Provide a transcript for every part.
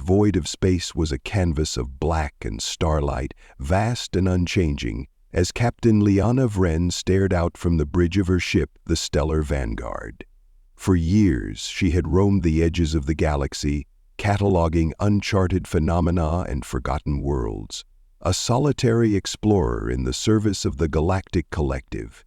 void of space was a canvas of black and starlight, vast and unchanging, as Captain Liana Vren stared out from the bridge of her ship, the Stellar Vanguard. For years, she had roamed the edges of the galaxy, cataloging uncharted phenomena and forgotten worlds, a solitary explorer in the service of the Galactic Collective.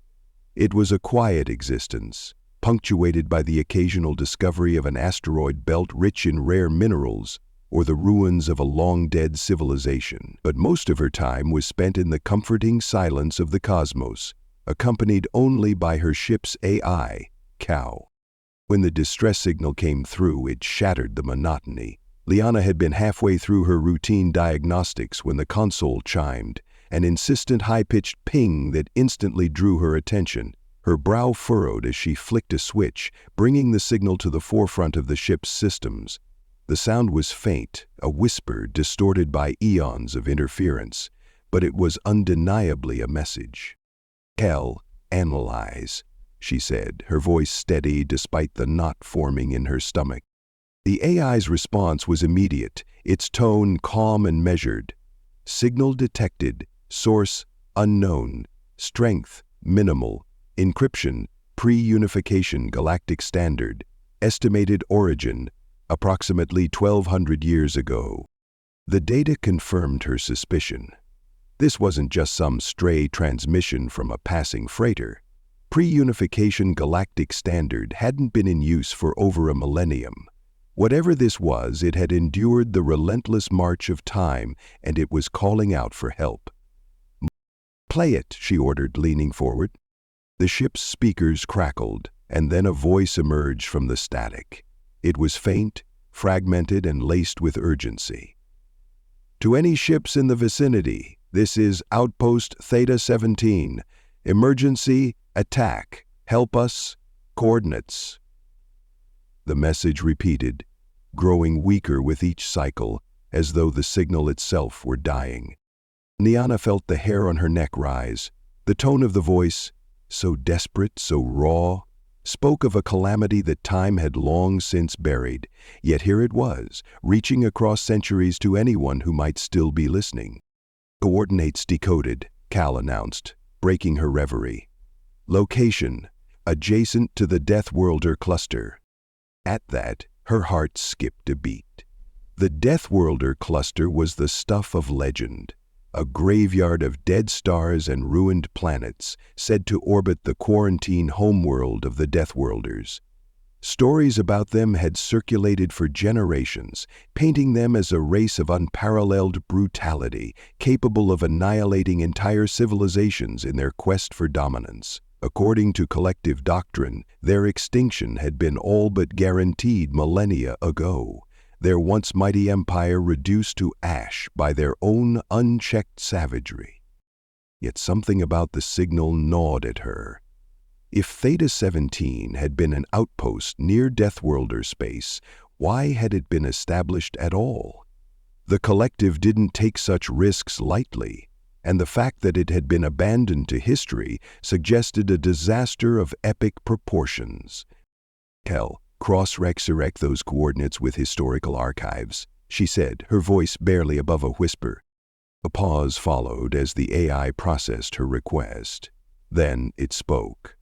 It was a quiet existence, punctuated by the occasional discovery of an asteroid belt rich in rare minerals or the ruins of a long-dead civilization. But most of her time was spent in the comforting silence of the cosmos, accompanied only by her ship's AI, Cow. When the distress signal came through, it shattered the monotony. Liana had been halfway through her routine diagnostics when the console chimed, an insistent high-pitched ping that instantly drew her attention. Her brow furrowed as she flicked a switch, bringing the signal to the forefront of the ship's systems. The sound was faint, a whisper distorted by eons of interference, but it was undeniably a message. "Cal, analyze," she said, her voice steady despite the knot forming in her stomach. The AI's response was immediate, its tone calm and measured. "Signal detected, source unknown, strength minimal, encryption pre-unification galactic standard, estimated origin approximately 1200 years ago." The data confirmed her suspicion. This wasn't just some stray transmission from a passing freighter. Pre-unification galactic standard hadn't been in use for over a millennium. Whatever this was, it had endured the relentless march of time, and it was calling out for help. "Play it," she ordered, leaning forward. The ship's speakers crackled, and then a voice emerged from the static. It was faint, fragmented, and laced with urgency. "To any ships in the vicinity, this is Outpost Theta 17. Emergency, attack, help us, coordinates." The message repeated, growing weaker with each cycle, as though the signal itself were dying. Liana felt the hair on her neck rise. The tone of the voice, so desperate, so raw, spoke of a calamity that time had long since buried, yet here it was, reaching across centuries to anyone who might still be listening. "Coordinates decoded," Cal announced, breaking her reverie. "Location, adjacent to the Deathworlder cluster." At that, her heart skipped a beat. The Deathworlder cluster was the stuff of legend, a graveyard of dead stars and ruined planets said to orbit the quarantine homeworld of the Deathworlders. Stories about them had circulated for generations, painting them as a race of unparalleled brutality, capable of annihilating entire civilizations in their quest for dominance. According to collective doctrine, their extinction had been all but guaranteed millennia ago, their once mighty empire reduced to ash by their own unchecked savagery. Yet something about the signal gnawed at her. If Theta 17 had been an outpost near Deathworlder space, why had it been established at all? The collective didn't take such risks lightly, and the fact that it had been abandoned to history suggested a disaster of epic proportions. "Cal, cross-resurrect those coordinates with historical archives," she said, her voice barely above a whisper. A pause followed as the AI processed her request. Then it spoke.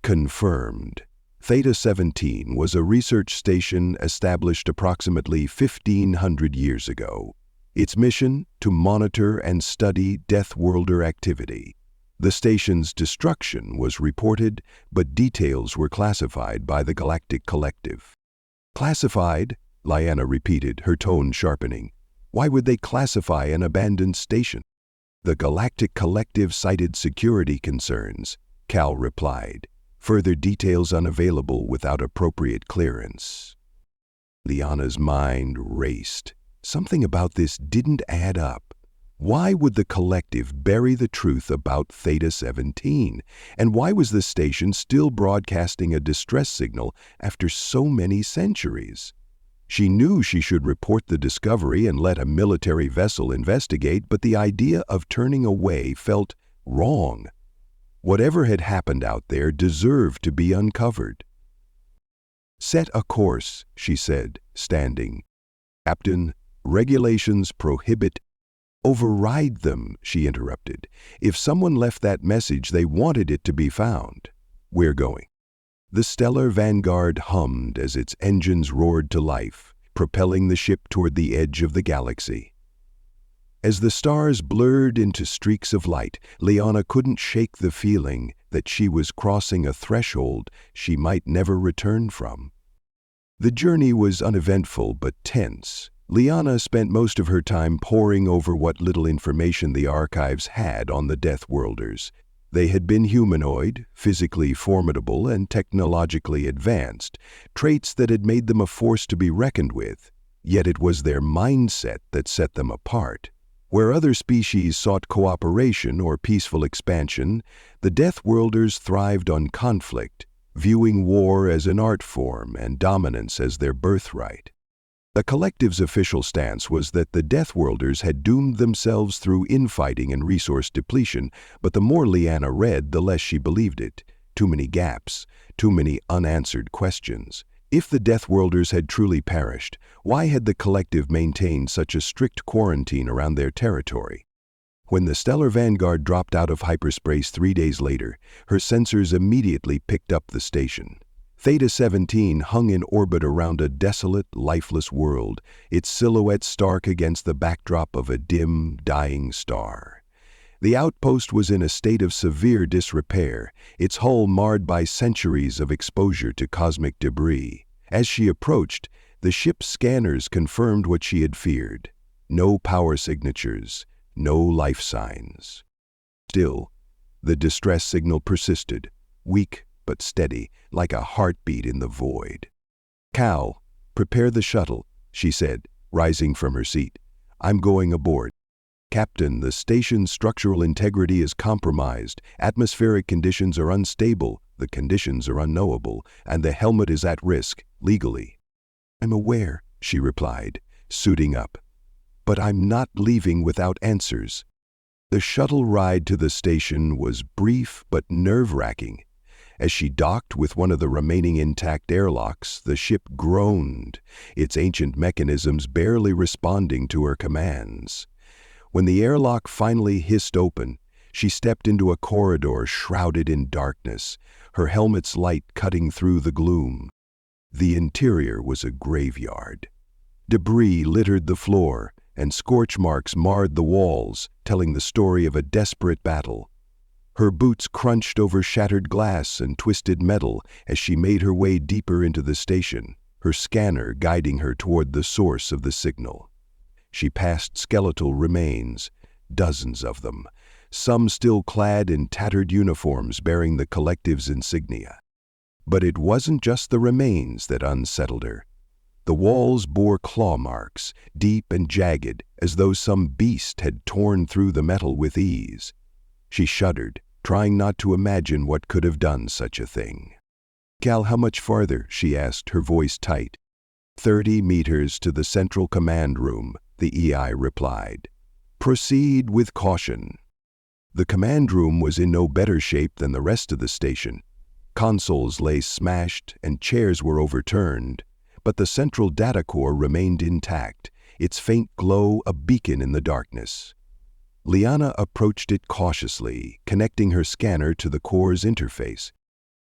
"Confirmed. Theta 17 was a research station established approximately 1500 years ago. Its mission, to monitor and study Deathworlder activity. The station's destruction was reported, but details were classified by the Galactic Collective." "Classified?" Liana repeated, her tone sharpening. "Why would they classify an abandoned station?" "The Galactic Collective cited security concerns," Cal replied. "Further details unavailable without appropriate clearance." Liana's mind raced. Something about this didn't add up. Why would the collective bury the truth about Theta 17? And why was the station still broadcasting a distress signal after so many centuries? She knew she should report the discovery and let a military vessel investigate, but the idea of turning away felt wrong. Whatever had happened out there deserved to be uncovered. "Set a course," she said, standing. "Captain, Regulations prohibit. Override them, she interrupted. If someone left that message, they wanted it to be found. We're going. The stellar vanguard hummed as its engines roared to life, propelling the ship toward the edge of the galaxy. As the stars blurred into streaks of light, Liana couldn't shake the feeling that she was crossing a threshold she might never return from. The journey was uneventful but tense. Liana spent most of her time poring over what little information the archives had on the Deathworlders. They had been humanoid, physically formidable, and technologically advanced, traits that had made them a force to be reckoned with. Yet it was their mindset that set them apart. Where other species sought cooperation or peaceful expansion, the Deathworlders thrived on conflict, viewing war as an art form and dominance as their birthright. The collective's official stance was that the Deathworlders had doomed themselves through infighting and resource depletion, but the more Liana read, the less she believed it. Too many gaps, too many unanswered questions. If the Deathworlders had truly perished, why had the collective maintained such a strict quarantine around their territory? When the stellar vanguard dropped out of hyperspace 3 days later, her sensors immediately picked up the station. Theta 17 hung in orbit around a desolate, lifeless world, its silhouette stark against the backdrop of a dim, dying star. The outpost was in a state of severe disrepair, its hull marred by centuries of exposure to cosmic debris. As she approached, the ship's scanners confirmed what she had feared. No power signatures, no life signs. Still, the distress signal persisted, weak but steady, like a heartbeat in the void. "Cal, prepare the shuttle," she said, rising from her seat. "I'm going aboard." "Captain, the station's structural integrity is compromised. Atmospheric conditions are unstable, the conditions are unknowable, and the helmet is at risk, legally." "I'm aware," she replied, suiting up. "But I'm not leaving without answers." The shuttle ride to the station was brief but nerve-wracking. As she docked with one of the remaining intact airlocks, the ship groaned, its ancient mechanisms barely responding to her commands. When the airlock finally hissed open, she stepped into a corridor shrouded in darkness, her helmet's light cutting through the gloom. The interior was a graveyard. Debris littered the floor, and scorch marks marred the walls, telling the story of a desperate battle. Her boots crunched over shattered glass and twisted metal as she made her way deeper into the station, her scanner guiding her toward the source of the signal. She passed skeletal remains, dozens of them, some still clad in tattered uniforms bearing the collective's insignia. But it wasn't just the remains that unsettled her. The walls bore claw marks, deep and jagged, as though some beast had torn through the metal with ease. She shuddered, trying not to imagine what could have done such a thing. "Cal, how much farther?" she asked, her voice tight. 30 meters to the central command room," the EI replied. "Proceed with caution." The command room was in no better shape than the rest of the station. Consoles lay smashed and chairs were overturned, but the central data core remained intact, its faint glow a beacon in the darkness. Liana approached it cautiously, connecting her scanner to the core's interface.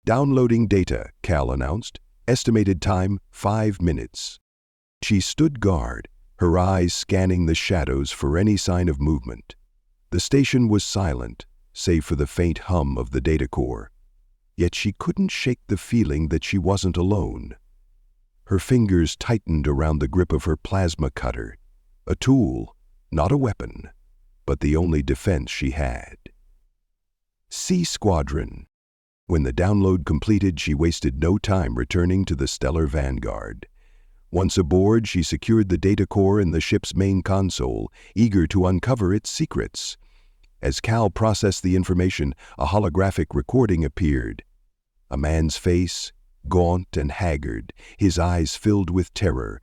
"Downloading data," Cal announced. "Estimated time, 5 minutes." She stood guard, her eyes scanning the shadows for any sign of movement. The station was silent, save for the faint hum of the data core. Yet she couldn't shake the feeling that she wasn't alone. Her fingers tightened around the grip of her plasma cutter, a tool, not a weapon, but the only defense she had. C Squadron. When the download completed, she wasted no time returning to the stellar vanguard. Once aboard, she secured the data core in the ship's main console, eager to uncover its secrets. As Cal processed the information, a holographic recording appeared. A man's face, gaunt and haggard, his eyes filled with terror.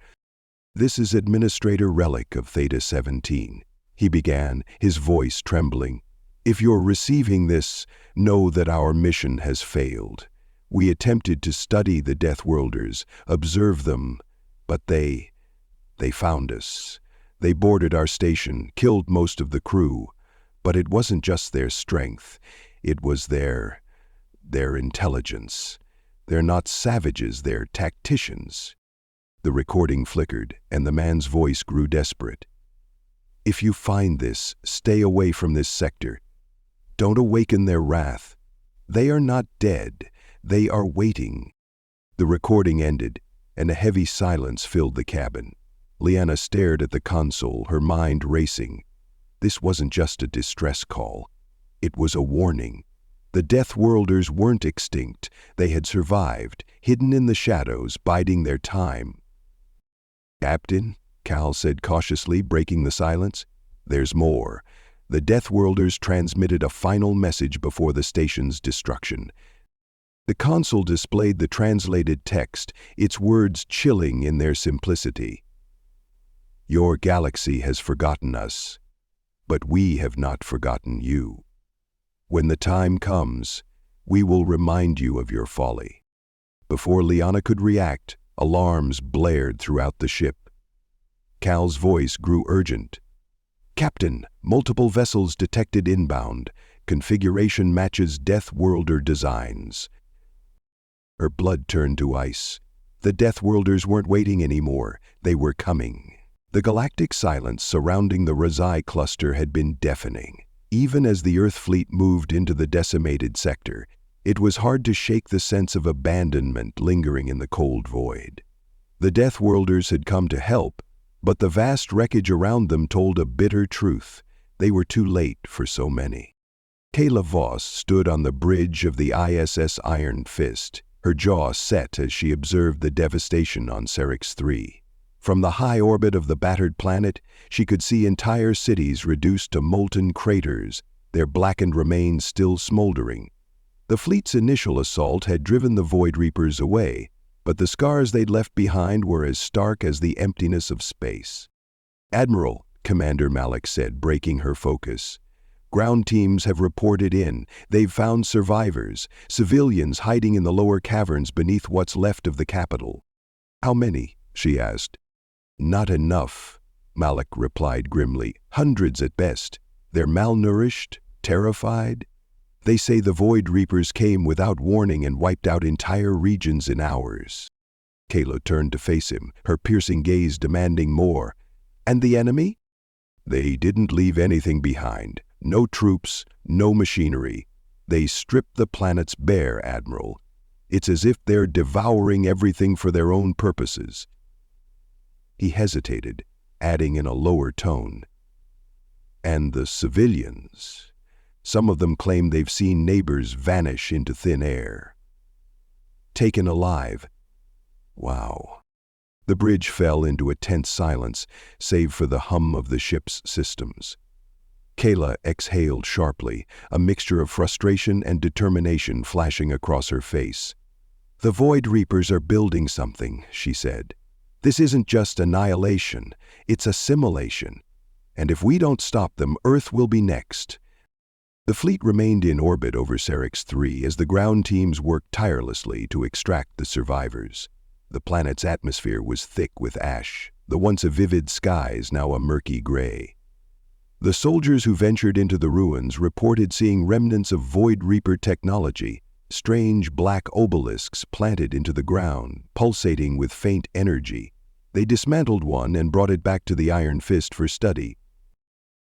"This is Administrator Relic of Theta 17. He began, his voice trembling. "If you're receiving this, know that our mission has failed. We attempted to study the Deathworlders, observe them, but they found us. They boarded our station, killed most of the crew. But it wasn't just their strength. It was their intelligence. They're not savages, they're tacticians. The recording flickered, and the man's voice grew desperate. If you find this, stay away from this sector. Don't awaken their wrath. They are not dead. They are waiting. The recording ended, and a heavy silence filled the cabin. Liana stared at the console, her mind racing. This wasn't just a distress call. It was a warning. The Deathworlders weren't extinct. They had survived, hidden in the shadows, biding their time. "Captain," Cal said cautiously, breaking the silence, "there's more." The Deathworlders transmitted a final message before the station's destruction. The console displayed the translated text, its words chilling in their simplicity. "Your galaxy has forgotten us, but we have not forgotten you. When the time comes, we will remind you of your folly." Before Liana could react, alarms blared throughout the ship. Cal's voice grew urgent. "Captain, multiple vessels detected inbound. Configuration matches Deathworlder designs." Her blood turned to ice. The Deathworlders weren't waiting anymore. They were coming. The galactic silence surrounding the Razai cluster had been deafening. Even as the Earth fleet moved into the decimated sector, it was hard to shake the sense of abandonment lingering in the cold void. The Deathworlders had come to help, but the vast wreckage around them told a bitter truth. They were too late for so many. Kayla Voss stood on the bridge of the ISS Iron Fist, her jaw set as she observed the devastation on Serix 3. From the high orbit of the battered planet, she could see entire cities reduced to molten craters, their blackened remains still smoldering. The fleet's initial assault had driven the Void Reapers away, but the scars they'd left behind were as stark as the emptiness of space. "Admiral," Commander Malik said, breaking her focus. "Ground teams have reported in. They've found survivors, civilians hiding in the lower caverns beneath what's left of the capital." "How many?" she asked. "Not enough," Malik replied grimly. "Hundreds at best. They're malnourished, terrified. They say the Void Reapers came without warning and wiped out entire regions in hours." Kayla turned to face him, her piercing gaze demanding more. "And the enemy?" "They didn't leave anything behind. No troops, no machinery. They stripped the planets bare, Admiral. It's as if they're devouring everything for their own purposes." He hesitated, adding in a lower tone, "And the civilians? Some of them claim they've seen neighbors vanish into thin air. Taken alive." Wow. The bridge fell into a tense silence, save for the hum of the ship's systems. Kayla exhaled sharply, a mixture of frustration and determination flashing across her face. "The Void Reapers are building something," she said. "This isn't just annihilation, it's assimilation. And if we don't stop them, Earth will be next." The fleet remained in orbit over Serix 3 as the ground teams worked tirelessly to extract the survivors. The planet's atmosphere was thick with ash, the once a vivid skies now a murky gray. The soldiers who ventured into the ruins reported seeing remnants of Void Reaper technology, strange black obelisks planted into the ground, pulsating with faint energy. They dismantled one and brought it back to the Iron Fist for study.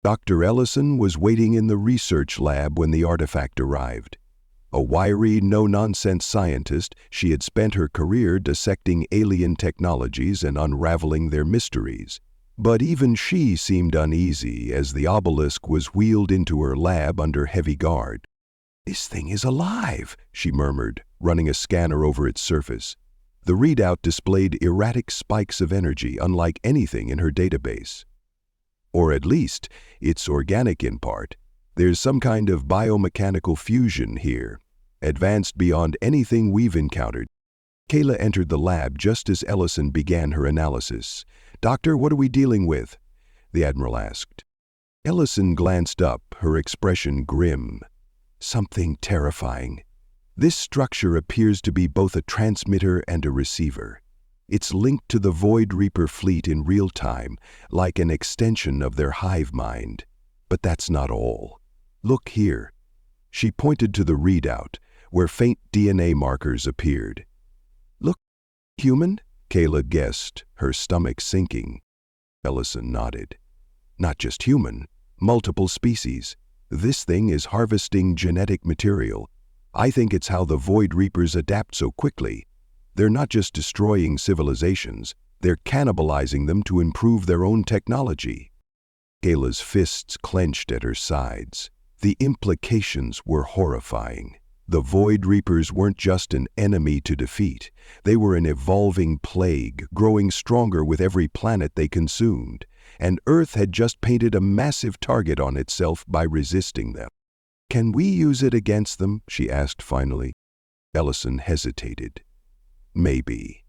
Dr. Ellison was waiting in the research lab when the artifact arrived. A wiry, no-nonsense scientist, she had spent her career dissecting alien technologies and unraveling their mysteries. But even she seemed uneasy as the obelisk was wheeled into her lab under heavy guard. "This thing is alive," she murmured, running a scanner over its surface. The readout displayed erratic spikes of energy unlike anything in her database. Or at least, it's organic in part. There's some kind of biomechanical fusion here, advanced beyond anything we've encountered. Kayla entered the lab just as Ellison began her analysis. "Doctor, what are we dealing with?" the Admiral asked. Ellison glanced up, her expression grim. "Something terrifying. This structure appears to be both a transmitter and a receiver. It's linked to the Void Reaper fleet in real time, like an extension of their hive mind. But that's not all. Look here. She pointed to the readout, where faint DNA markers appeared. Look, human? Kayla guessed, her stomach sinking. Ellison nodded. Not just human, multiple species. This thing is harvesting genetic material. I think it's how the Void Reapers adapt so quickly. They're not just destroying civilizations, they're cannibalizing them to improve their own technology. Kayla's fists clenched at her sides. The implications were horrifying. The Void Reapers weren't just an enemy to defeat. They were an evolving plague, growing stronger with every planet they consumed. And Earth had just painted a massive target on itself by resisting them. Can we use it against them? She asked finally. Ellison hesitated. Maybe.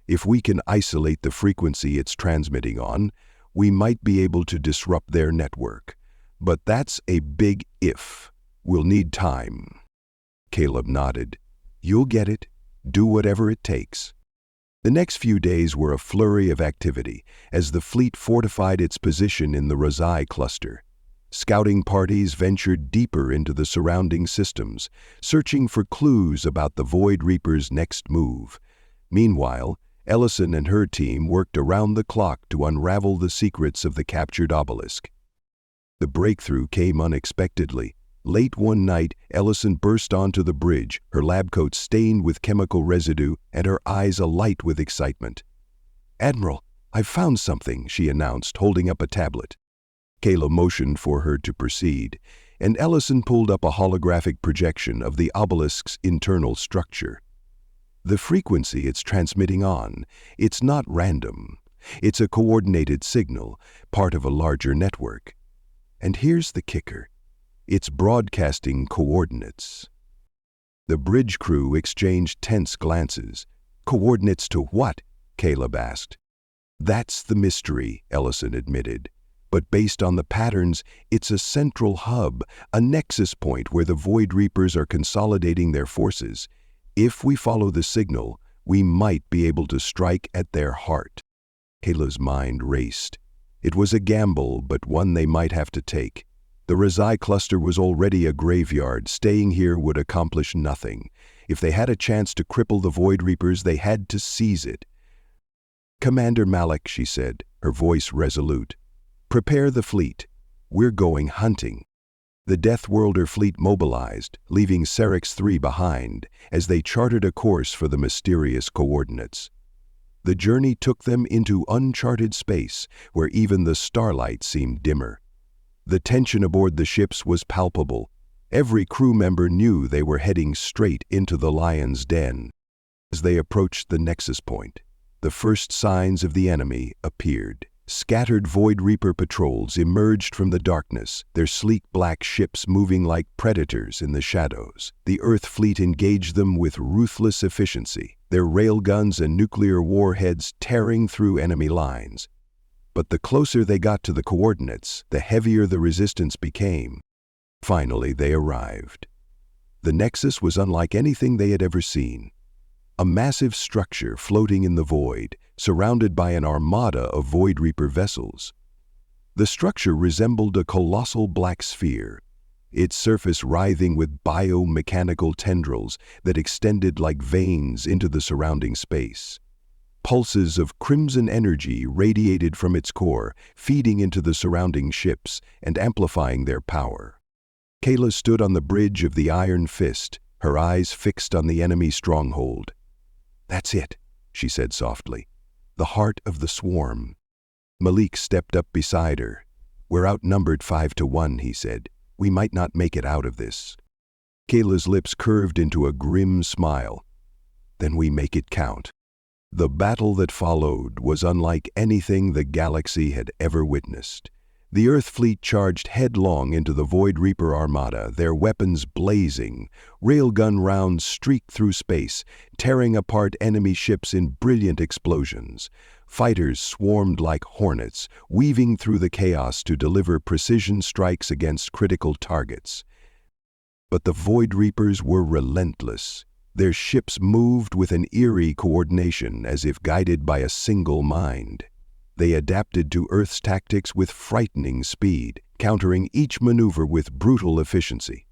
If we can isolate the frequency it's transmitting on, we might be able to disrupt their network. But that's a big if. We'll need time. Caleb nodded. You'll get it. Do whatever it takes. The next few days were a flurry of activity as the fleet fortified its position in the Razai cluster. Scouting parties ventured deeper into the surrounding systems, searching for clues about the Void Reaper's next move. Meanwhile, Ellison and her team worked around the clock to unravel the secrets of the captured obelisk. The breakthrough came unexpectedly. Late one night, Ellison burst onto the bridge, her lab coat stained with chemical residue and her eyes alight with excitement. "Admiral, I've found something," she announced, holding up a tablet. Kayla motioned for her to proceed, and Ellison pulled up a holographic projection of the obelisk's internal structure. The frequency it's transmitting on, it's not random. It's a coordinated signal, part of a larger network. And here's the kicker. It's broadcasting coordinates. The bridge crew exchanged tense glances. Coordinates to what? Caleb asked. That's the mystery, Ellison admitted. But based on the patterns, it's a central hub, a nexus point where the Void Reapers are consolidating their forces. If we follow the signal, we might be able to strike at their heart. Kayla's mind raced. It was a gamble, but one they might have to take. The Razai cluster was already a graveyard. Staying here would accomplish nothing. If they had a chance to cripple the Void Reapers, they had to seize it. "Commander Malik," she said, her voice resolute, "prepare the fleet. We're going hunting." The Deathworlder Fleet mobilized, leaving Serix III behind, as they charted a course for the mysterious coordinates. The journey took them into uncharted space, where even the starlight seemed dimmer. The tension aboard the ships was palpable. Every crew member knew they were heading straight into the lion's den. As they approached the nexus point, the first signs of the enemy appeared. Scattered Void Reaper patrols emerged from the darkness, their sleek black ships moving like predators in the shadows. The Earth fleet engaged them with ruthless efficiency, their railguns and nuclear warheads tearing through enemy lines. But the closer they got to the coordinates, the heavier the resistance became. Finally, they arrived. The Nexus was unlike anything they had ever seen. A massive structure floating in the void, surrounded by an armada of Void Reaper vessels. The structure resembled a colossal black sphere, its surface writhing with biomechanical tendrils that extended like veins into the surrounding space. Pulses of crimson energy radiated from its core, feeding into the surrounding ships and amplifying their power. Kayla stood on the bridge of the Iron Fist, her eyes fixed on the enemy stronghold. "That's it," she said softly. "The heart of the swarm." Malik stepped up beside her. "We're outnumbered 5-1, he said. "We might not make it out of this." Kayla's lips curved into a grim smile. "Then we make it count." The battle that followed was unlike anything the galaxy had ever witnessed. The Earth fleet charged headlong into the Void Reaper armada, their weapons blazing. Railgun rounds streaked through space, tearing apart enemy ships in brilliant explosions. Fighters swarmed like hornets, weaving through the chaos to deliver precision strikes against critical targets. But the Void Reapers were relentless. Their ships moved with an eerie coordination as if guided by a single mind. They adapted to Earth's tactics with frightening speed, countering each maneuver with brutal efficiency.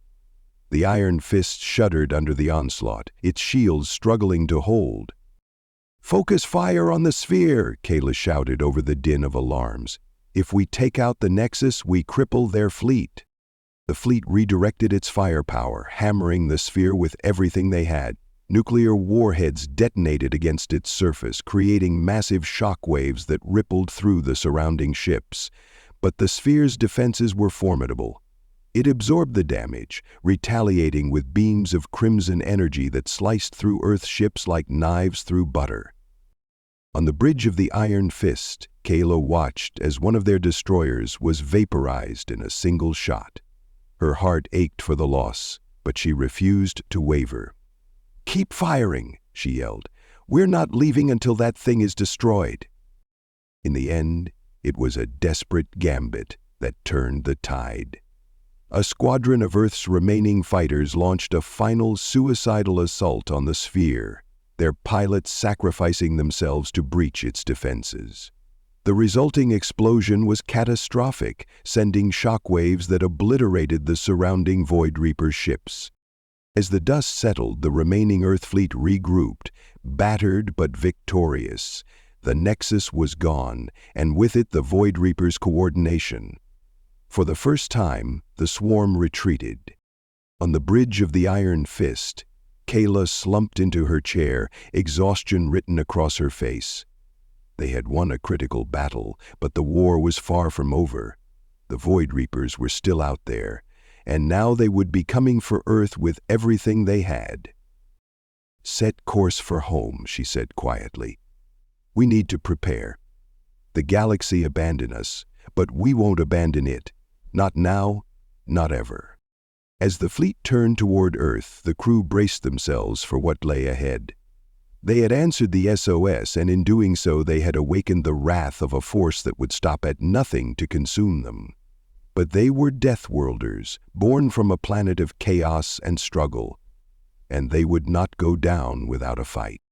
The Iron Fist shuddered under the onslaught, its shields struggling to hold. "Focus fire on the sphere," Kayla shouted over the din of alarms. "If we take out the Nexus, we cripple their fleet." The fleet redirected its firepower, hammering the sphere with everything they had. Nuclear warheads detonated against its surface, creating massive shock waves that rippled through the surrounding ships. But the sphere's defenses were formidable. It absorbed the damage, retaliating with beams of crimson energy that sliced through Earth's ships like knives through butter. On the bridge of the Iron Fist, Kayla watched as one of their destroyers was vaporized in a single shot. Her heart ached for the loss, but she refused to waver. "Keep firing," she yelled. "We're not leaving until that thing is destroyed." In the end, it was a desperate gambit that turned the tide. A squadron of Earth's remaining fighters launched a final suicidal assault on the sphere, their pilots sacrificing themselves to breach its defenses. The resulting explosion was catastrophic, sending shockwaves that obliterated the surrounding Void Reaper ships. As the dust settled, the remaining Earth fleet regrouped, battered but victorious. The Nexus was gone, and with it the Void Reaper's coordination. For the first time, the swarm retreated. On the bridge of the Iron Fist, Kayla slumped into her chair, exhaustion written across her face. They had won a critical battle, but the war was far from over. The Void Reapers were still out there, and now they would be coming for Earth with everything they had. "Set course for home," she said quietly. "We need to prepare. The galaxy abandoned us, but we won't abandon it. Not now, not ever." As the fleet turned toward Earth, the crew braced themselves for what lay ahead. They had answered the SOS, and in doing so they had awakened the wrath of a force that would stop at nothing to consume them. But they were Deathworlders, born from a planet of chaos and struggle, and they would not go down without a fight.